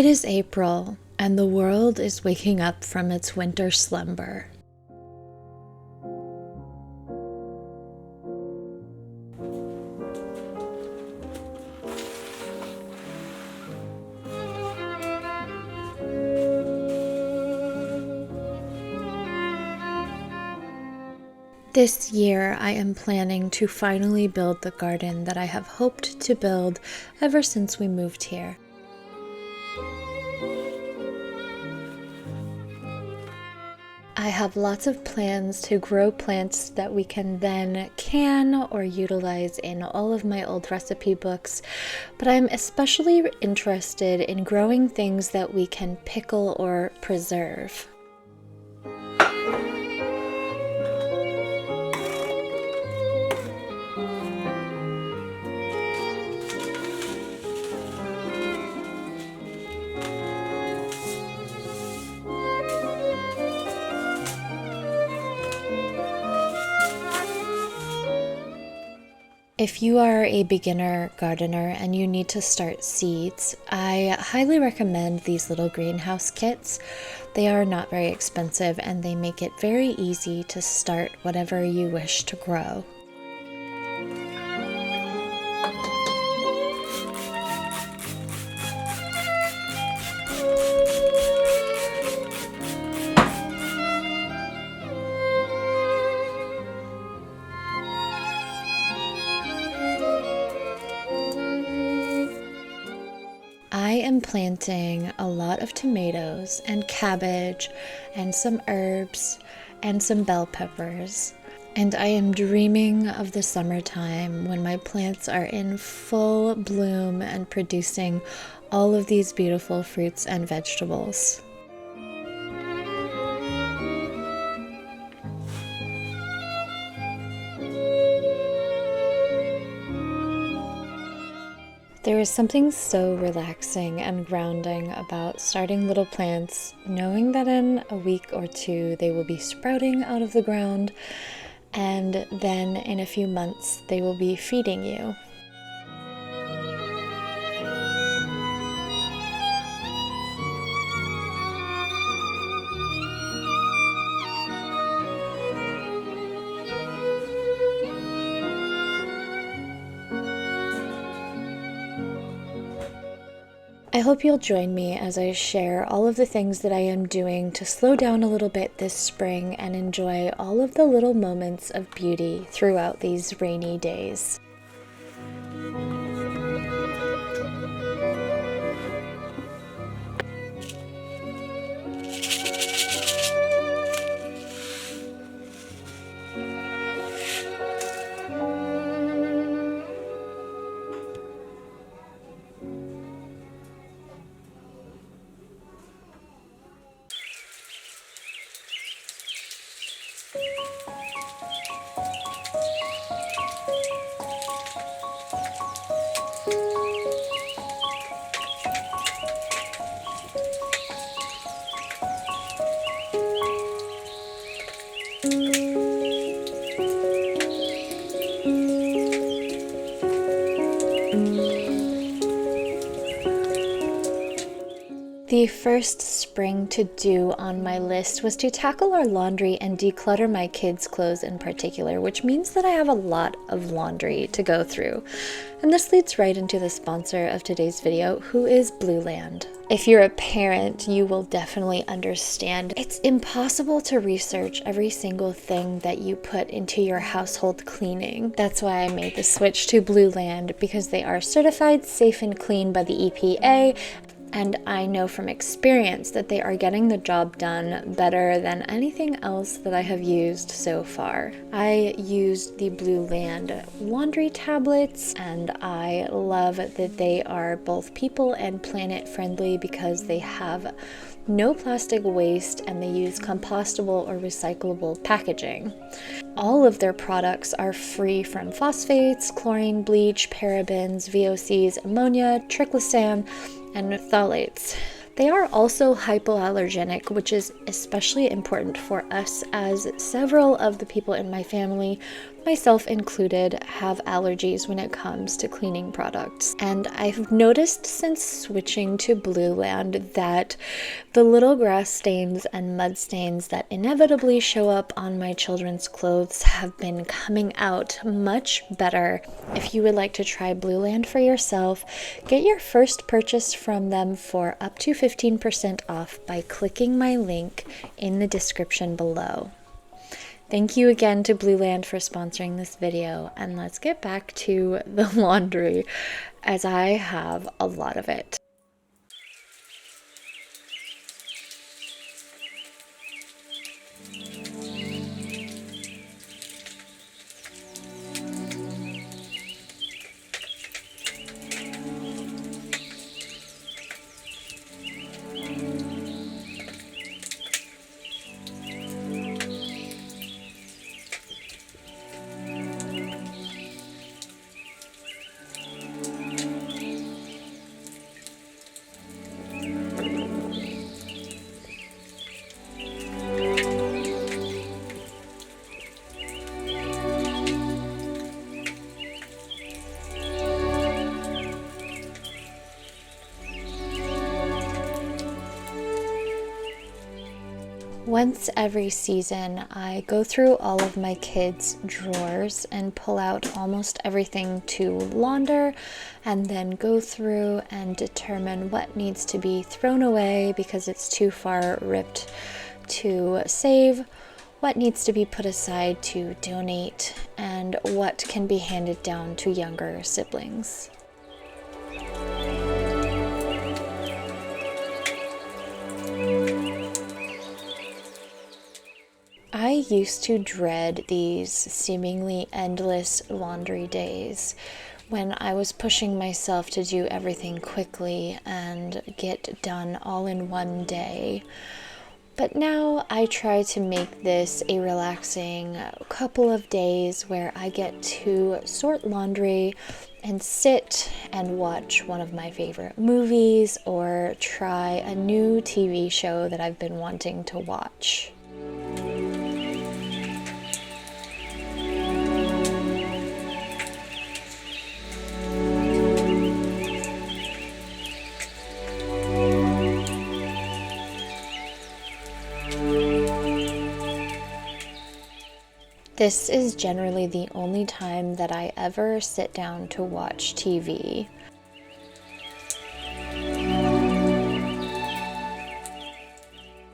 It is April, and the world is waking up from its winter slumber. This year, I am planning to finally build the garden that I have hoped to build ever since we moved here. I have lots of plans to grow plants that we can then can or utilize in all of my old recipe books, but I'm especially interested in growing things that we can pickle or preserve. If you are a beginner gardener and you need to start seeds, I highly recommend these little greenhouse kits. They are not very expensive and they make it very easy to start whatever you wish to grow. I am planting a lot of tomatoes and cabbage and some herbs and some bell peppers. And I am dreaming of the summertime when my plants are in full bloom and producing all of these beautiful fruits and vegetables. There is something so relaxing and grounding about starting little plants, knowing that in a week or two they will be sprouting out of the ground, and then in a few months they will be feeding you. I hope you'll join me as I share all of the things that I am doing to slow down a little bit this spring and enjoy all of the little moments of beauty throughout these rainy days. The first spring to-do on my list was to tackle our laundry and declutter my kids' clothes in particular, which means that I have a lot of laundry to go through. And this leads right into the sponsor of today's video, who is Blueland. If you're a parent, you will definitely understand it's impossible to research every single thing that you put into your household cleaning. That's why I made the switch to Blueland, because they are certified safe and clean by the EPA. And I know from experience that they are getting the job done better than anything else that I have used so far. I used the Blueland laundry tablets, and I love that they are both people and planet friendly because they have no plastic waste and they use compostable or recyclable packaging. All of their products are free from phosphates, chlorine, bleach, parabens, VOCs, ammonia, triclosan, and phthalates. They are also hypoallergenic, which is especially important for us as several of the people in my family, myself included, have allergies when it comes to cleaning products. And I've noticed since switching to Blueland that the little grass stains and mud stains that inevitably show up on my children's clothes have been coming out much better. If you would like to try Blueland for yourself, get your first purchase from them for up to 15% off by clicking my link in the description below. Thank you again to Blueland for sponsoring this video, and let's get back to the laundry, as I have a lot of it. Once every season, I go through all of my kids' drawers and pull out almost everything to launder, and then go through and determine what needs to be thrown away because it's too far ripped to save, what needs to be put aside to donate, and what can be handed down to younger siblings. I used to dread these seemingly endless laundry days when I was pushing myself to do everything quickly and get done all in one day. But now I try to make this a relaxing couple of days where I get to sort laundry and sit and watch one of my favorite movies or try a new TV show that I've been wanting to watch. This is generally the only time that I ever sit down to watch TV.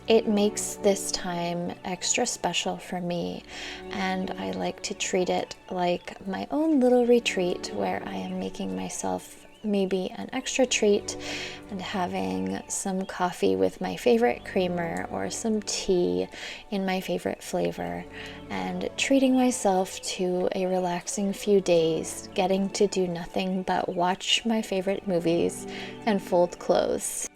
It makes this time extra special for me, and I like to treat it like my own little retreat where I am making myself maybe an extra treat and having some coffee with my favorite creamer or some tea in my favorite flavor, and treating myself to a relaxing few days, getting to do nothing but watch my favorite movies and fold clothes.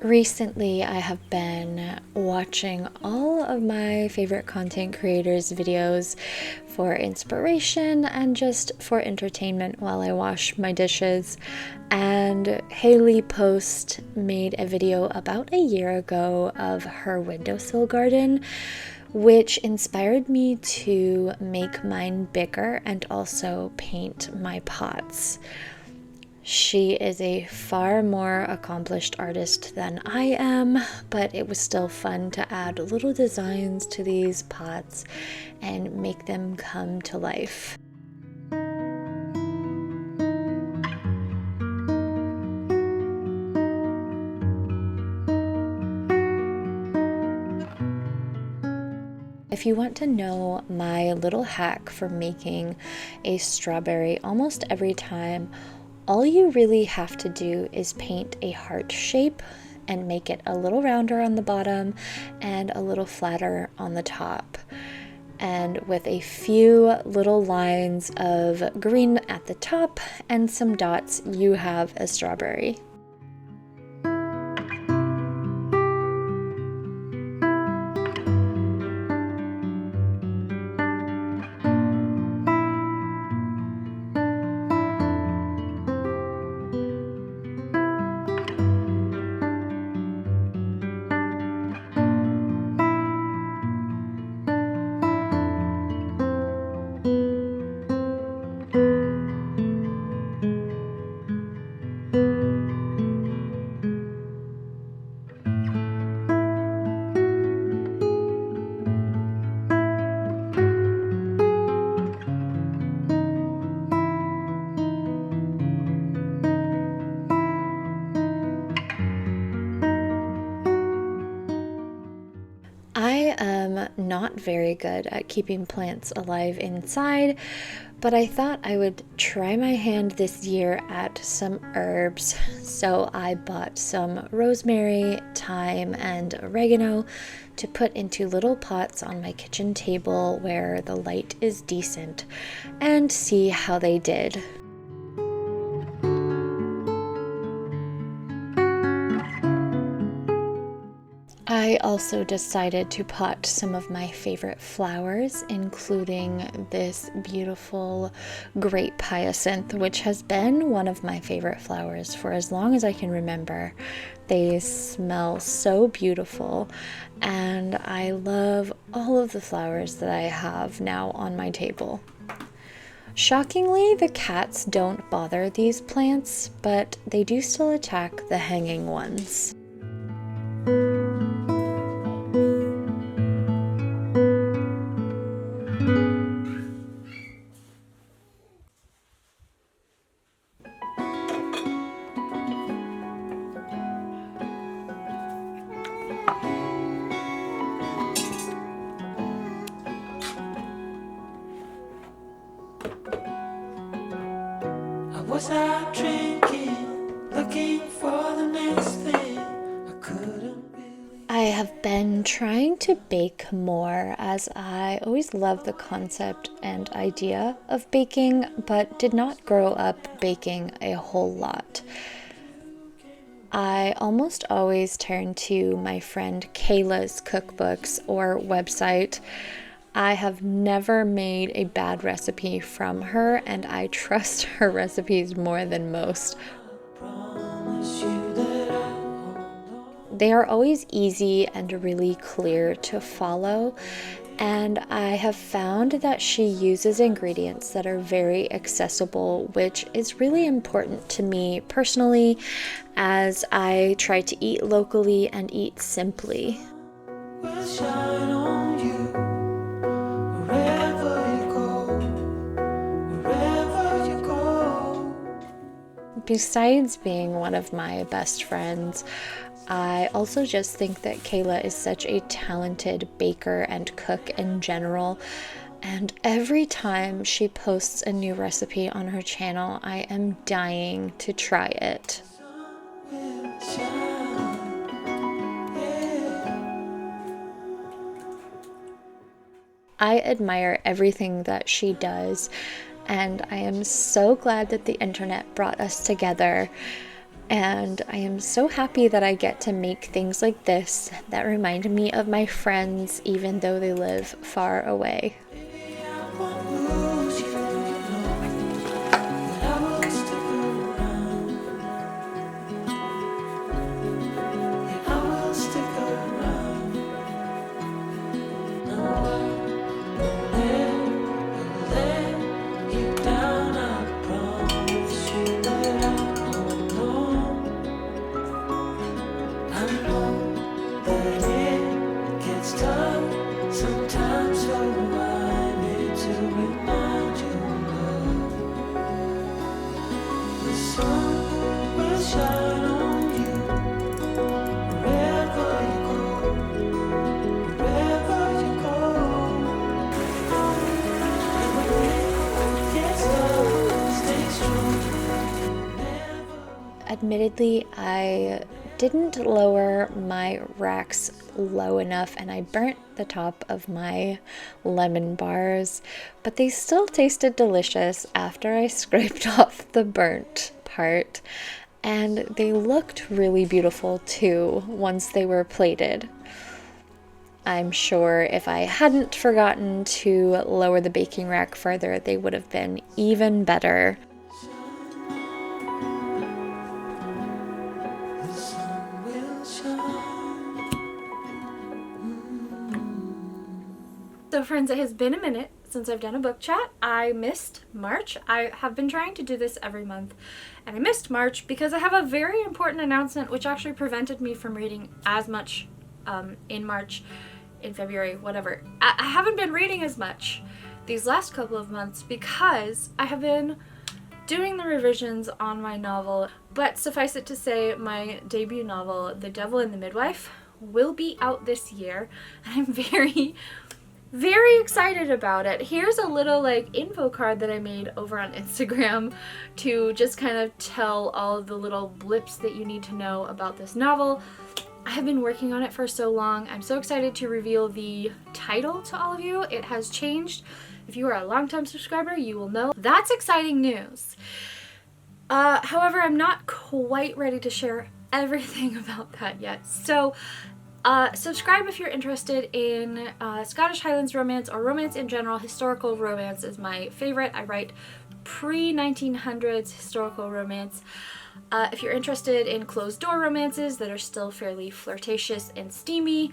Recently, I have been watching all of my favorite content creators' videos for inspiration and just for entertainment while I wash my dishes. And Haley Post made a video about a year ago of her windowsill garden, which inspired me to make mine bigger and also paint my pots. She is a far more accomplished artist than I am, but it was still fun to add little designs to these pots and make them come to life. If you want to know my little hack for making a strawberry almost every time, all you really have to do is paint a heart shape and make it a little rounder on the bottom and a little flatter on the top. And with a few little lines of green at the top and some dots, you have a strawberry. I am not very good at keeping plants alive inside, but I thought I would try my hand this year at some herbs. So I bought some rosemary, thyme, and oregano to put into little pots on my kitchen table where the light is decent, and see how they did. I also decided to pot some of my favorite flowers, including this beautiful grape hyacinth, which has been one of my favorite flowers for as long as I can remember. They smell so beautiful, and I love all of the flowers that I have now on my table. Shockingly, the cats don't bother these plants, but they do still attack the hanging ones. Was out drinking, looking for the next thing I couldn't believe. I have been trying to bake more, as I always loved the concept and idea of baking, but did not grow up baking a whole lot. I almost always turn to my friend Kayla's cookbooks or website. I have never made a bad recipe from her, and I trust her recipes more than most. They are always easy and really clear to follow, and I have found that she uses ingredients that are very accessible, which is really important to me personally, as I try to eat locally and eat simply. Besides being one of my best friends, I also just think that Kayla is such a talented baker and cook in general. And every time she posts a new recipe on her channel, I am dying to try it. I admire everything that she does, and I am so glad that the internet brought us together. And I am so happy that I get to make things like this that remind me of my friends, even though they live far away. Admittedly, I didn't lower my racks low enough and I burnt the top of my lemon bars, but they still tasted delicious after I scraped off the burnt part, and they looked really beautiful too once they were plated. I'm sure if I hadn't forgotten to lower the baking rack further, they would have been even better. The sun will shine. So friends, it has been a minute since I've done a book chat. I missed March. I have been trying to do this every month, and I missed March because I have a very important announcement which actually prevented me from reading as much in March, in February, whatever. I haven't been reading as much these last couple of months because I have been doing the revisions on my novel, but suffice it to say, my debut novel, The Devil and the Midwife, will be out this year, and I'm very excited about it. Here's a little info card that I made over on Instagram to just kind of tell all of the little blips that you need to know about this novel. I have been working on it for so long. I'm so excited to reveal the title to all of you. It has changed. If you are a longtime subscriber, you will know. That's exciting news. However, I'm not quite ready to share everything about that yet. So subscribe if you're interested in Scottish Highlands romance or romance in general. Historical romance is my favorite. I write pre-1900s historical romance. If you're interested in closed-door romances that are still fairly flirtatious and steamy,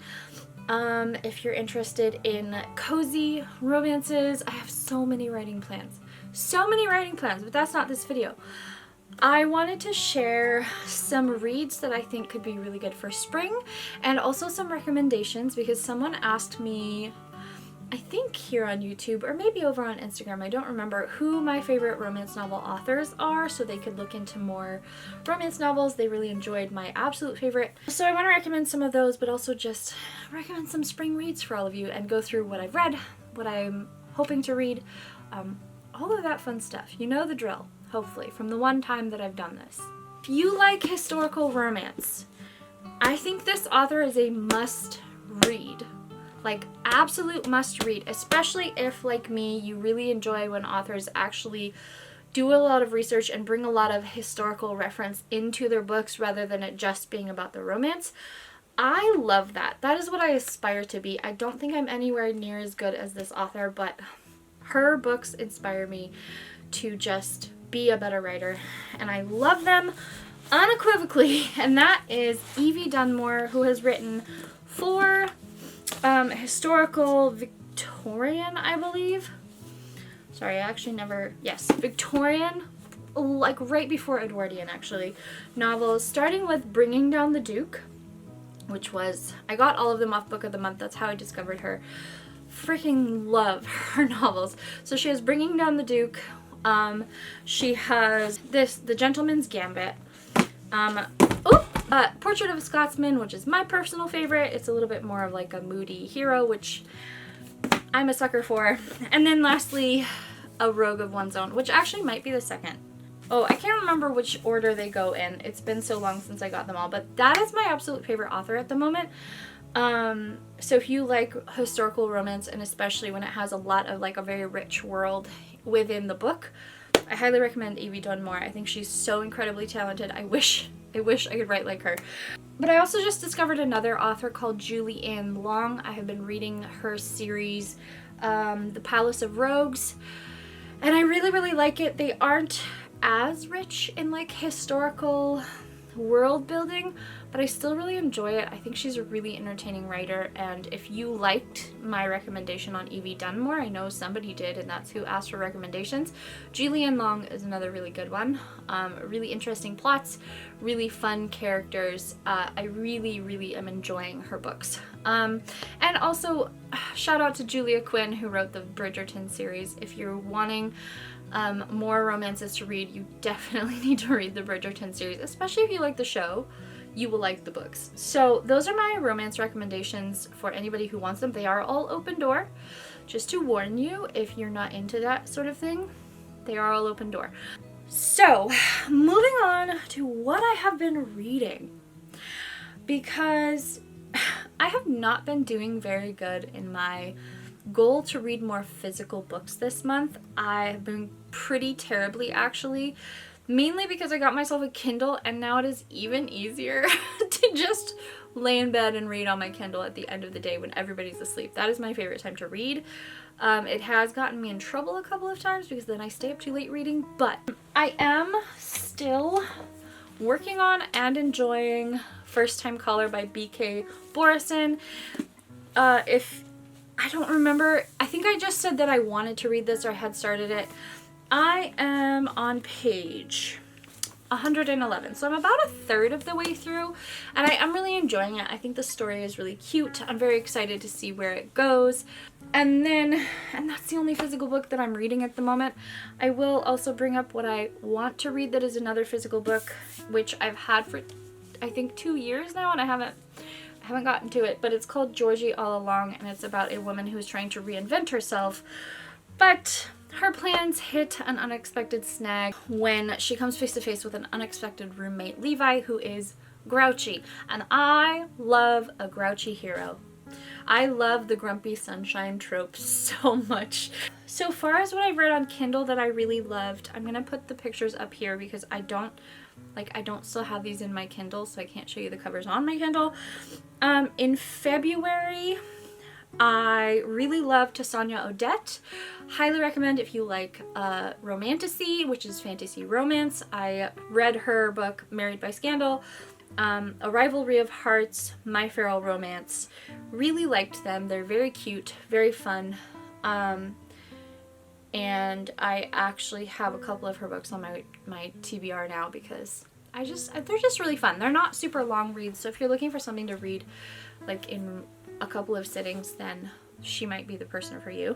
if you're interested in cozy romances, I have so many writing plans. So many writing plans, but that's not this video. I wanted to share some reads that I think could be really good for spring, and also some recommendations because someone asked me, I think here on YouTube or maybe over on Instagram, I don't remember, who my favorite romance novel authors are so they could look into more romance novels. They really enjoyed my absolute favorite. So I want to recommend some of those, but also just recommend some spring reads for all of you and go through what I've read, what I'm hoping to read, all of that fun stuff. You know the drill, hopefully, from the one time that I've done this. If you like historical romance, I think this author is a must read. Absolute must read, especially if, like me, you really enjoy when authors actually do a lot of research and bring a lot of historical reference into their books rather than it just being about the romance. I love that. That is what I aspire to be. I don't think I'm anywhere near as good as this author, but her books inspire me to just be a better writer, and I love them unequivocally, and that is Evie Dunmore, who has written 4 historical Victorian, I believe. Sorry, I actually never... Yes, Victorian, right before Edwardian, actually, novels, starting with Bringing Down the Duke, which was... I got all of them off Book of the Month. That's how I discovered her. Freaking love her novels. So she has Bringing Down the Duke. She has The Gentleman's Gambit. Portrait of a Scotsman, which is my personal favorite. It's a little bit more of a moody hero, which I'm a sucker for. And then lastly, A Rogue of One's Own, which actually might be the second. Oh, I can't remember which order they go in. It's been so long since I got them all, but that is my absolute favorite author at the moment. So if you like historical romance, and especially when it has a lot of a very rich world within the book, I highly recommend Evie Dunmore. I think she's so incredibly talented. I wish I could write like her. But I also just discovered another author called Julie Ann Long. I have been reading her series, The Palace of Rogues, and I really like it. They aren't as rich in historical world building, but I still really enjoy it. I think she's a really entertaining writer, and if you liked my recommendation on Evie Dunmore, I know somebody did, and that's who asked for recommendations. Julianne Long is another really good one. Really interesting plots, really fun characters. I really am enjoying her books. And also, shout out to Julia Quinn, who wrote the Bridgerton series. If you're wanting more romances to read, you definitely need to read the Bridgerton series, especially if you like the show. You will like the books. So those are my romance recommendations for anybody who wants them. They are all open door. Just to warn you, if you're not into that sort of thing, they are all open door. So, moving on to what I have been reading, because I have not been doing very good in my goal to read more physical books this month. I've been pretty terribly, actually, mainly because I got myself a Kindle, and now it is even easier to just lay in bed and read on my Kindle at the end of the day when everybody's asleep. That is my favorite time to read. It has gotten me in trouble a couple of times because then I stay up too late reading, but I am still working on and enjoying First Time Caller by B.K. Borison. If I don't remember, I think I just said that I wanted to read this or I had started it. I am on page 111, so I'm about a third of the way through, and I am really enjoying it. I think the story is really cute. I'm very excited to see where it goes. And that's the only physical book that I'm reading at the moment. I will also bring up what I want to read that is another physical book, which I've had for I think 2 years now, and I haven't gotten to it, but it's called Georgie All Along, and it's about a woman who's trying to reinvent herself, but her plans hit an unexpected snag when she comes face to face with an unexpected roommate, Levi, who is grouchy. And I love a grouchy hero. I love the grumpy sunshine trope so much. So far as what I've read on Kindle that I really loved, I'm gonna put the pictures up here because I don't still have these in my Kindle, so I can't show you the covers on my Kindle. In February, I really love Tanya Odette. Highly recommend if you like romantasy, which is fantasy romance. I read her book Married by Scandal, A Rivalry of Hearts, My Feral Romance. Really liked them. They're very cute, very fun. And I actually have a couple of her books on my TBR now because they're just really fun. They're not super long reads, so if you're looking for something to read like in a couple of sittings, then she might be the person for you.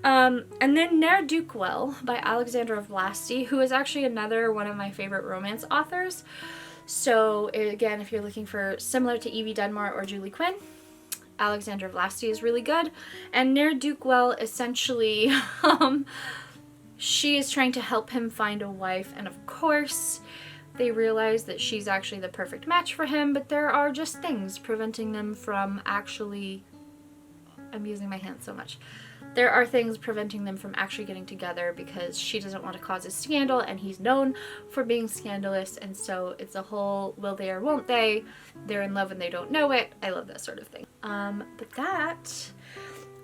And then Ne'er-do-Well by Alexandra Vlasti, who is actually another one of my favorite romance authors. So again, if you're looking for similar to Evie Dunmore or Julie Quinn, Alexandra Vlasti is really good. And Ne'er-do-Well, essentially, she is trying to help him find a wife, and of course they realize that she's actually the perfect match for him, but there are just things preventing them from actually... I'm using my hands so much. There are things preventing them from actually getting together because she doesn't want to cause a scandal, and he's known for being scandalous, and so it's a whole will they or won't they, they're in love and they don't know it. I love that sort of thing. But that,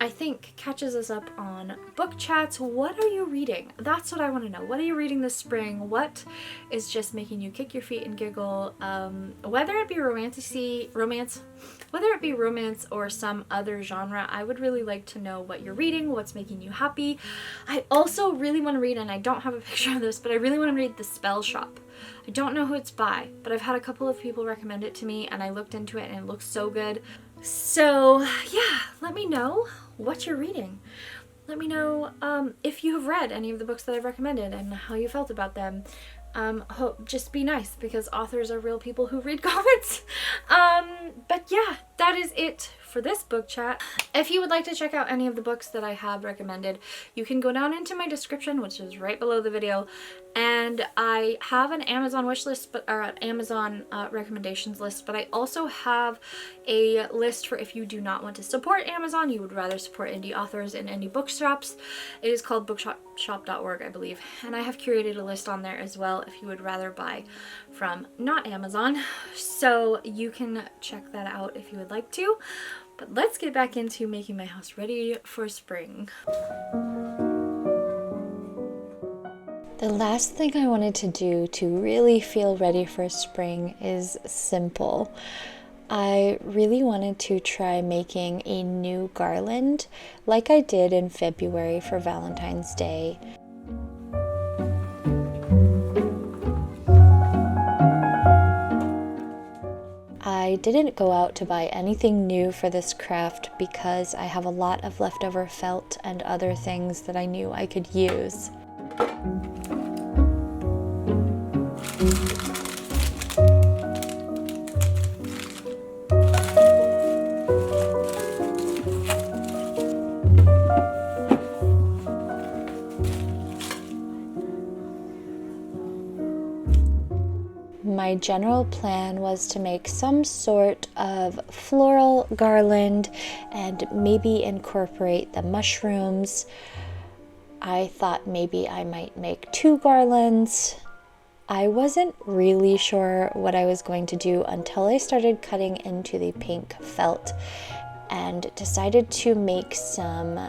I think, catches us up on book chats. What are you reading? That's what I want to know. What are you reading this spring? What is just making you kick your feet and giggle? Whether it be romance or some other genre, I would really like to know what you're reading, what's making you happy. I also really want to read, and I don't have a picture of this, but I really want to read The Spell Shop. I don't know who it's by, but I've had a couple of people recommend it to me, and I looked into it and it looks so good. So yeah, let me know what you're reading. Let me know if you have read any of the books that I've recommended and how you felt about them. Just be nice, because authors are real people who read comments. But yeah, that is it for this book chat. If you would like to check out any of the books that I have recommended, you can go down into my description, which is right below the video, and I have an Amazon wish list, or an Amazon recommendations list, but I also have a list for if you do not want to support Amazon, you would rather support indie authors and indie bookshops. It is called bookshop.org, I believe, and I have curated a list on there as well if you would rather buy from not Amazon, so you can check that out if you would like to. But let's get back into making my house ready for spring. The last thing I wanted to do to really feel ready for spring is simple. I really wanted to try making a new garland like I did in February for Valentine's Day. I didn't go out to buy anything new for this craft because I have a lot of leftover felt and other things that I knew I could use. My general plan was to make some sort of floral garland and maybe incorporate the mushrooms. I thought maybe I might make 2 garlands. I wasn't really sure what I was going to do until I started cutting into the pink felt and decided to make some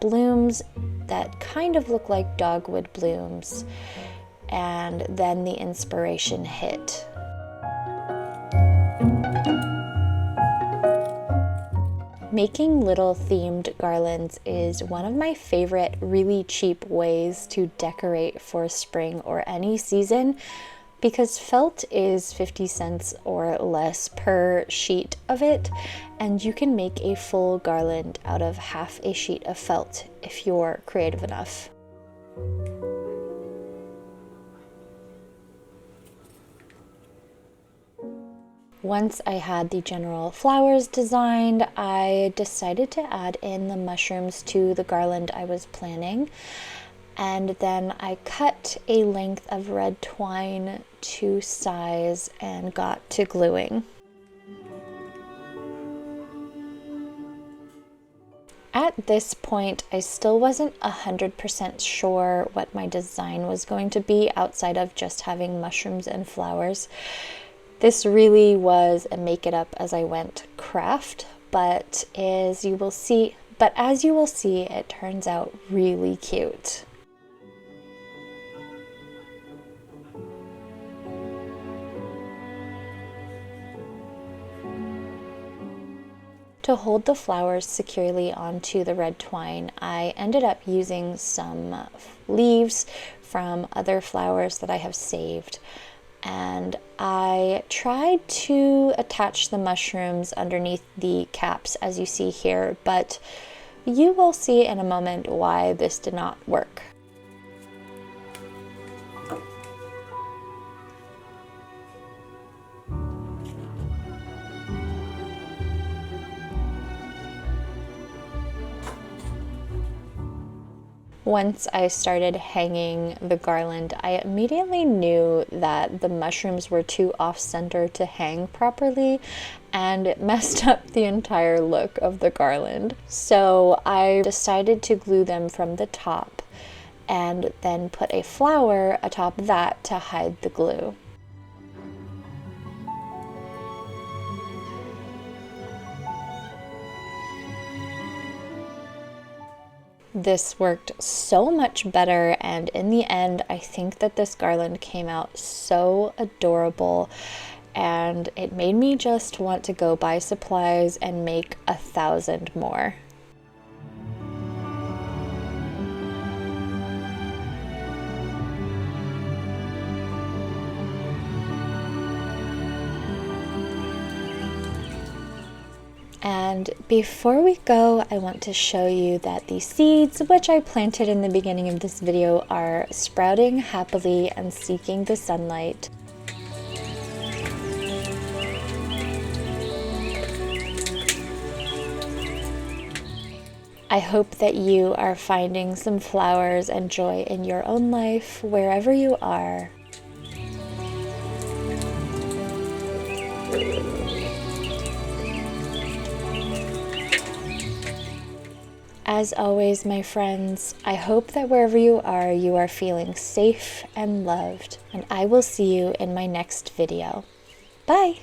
blooms that kind of look like dogwood blooms. And then the inspiration hit. Making little themed garlands is one of my favorite really cheap ways to decorate for spring or any season, because felt is 50 cents or less per sheet of it, and you can make a full garland out of half a sheet of felt if you're creative enough. Once I had the general flowers designed, I decided to add in the mushrooms to the garland I was planning. And then I cut a length of red twine to size and got to gluing. At this point, I still wasn't 100% sure what my design was going to be outside of just having mushrooms and flowers. This really was a make it up as I went craft, but as you will see, it turns out really cute. To hold the flowers securely onto the red twine, I ended up using some leaves from other flowers that I have saved. And I tried to attach the mushrooms underneath the caps as you see here, but you will see in a moment why this did not work. Once I started hanging the garland, I immediately knew that the mushrooms were too off-center to hang properly, and it messed up the entire look of the garland. So I decided to glue them from the top and then put a flower atop that to hide the glue. This worked so much better, and in the end, I think that this garland came out so adorable, and it made me just want to go buy supplies and make 1,000 more. And before we go, I want to show you that the seeds, which I planted in the beginning of this video, are sprouting happily and seeking the sunlight. I hope that you are finding some flowers and joy in your own life, wherever you are. As always, my friends, I hope that wherever you are feeling safe and loved, and I will see you in my next video. Bye!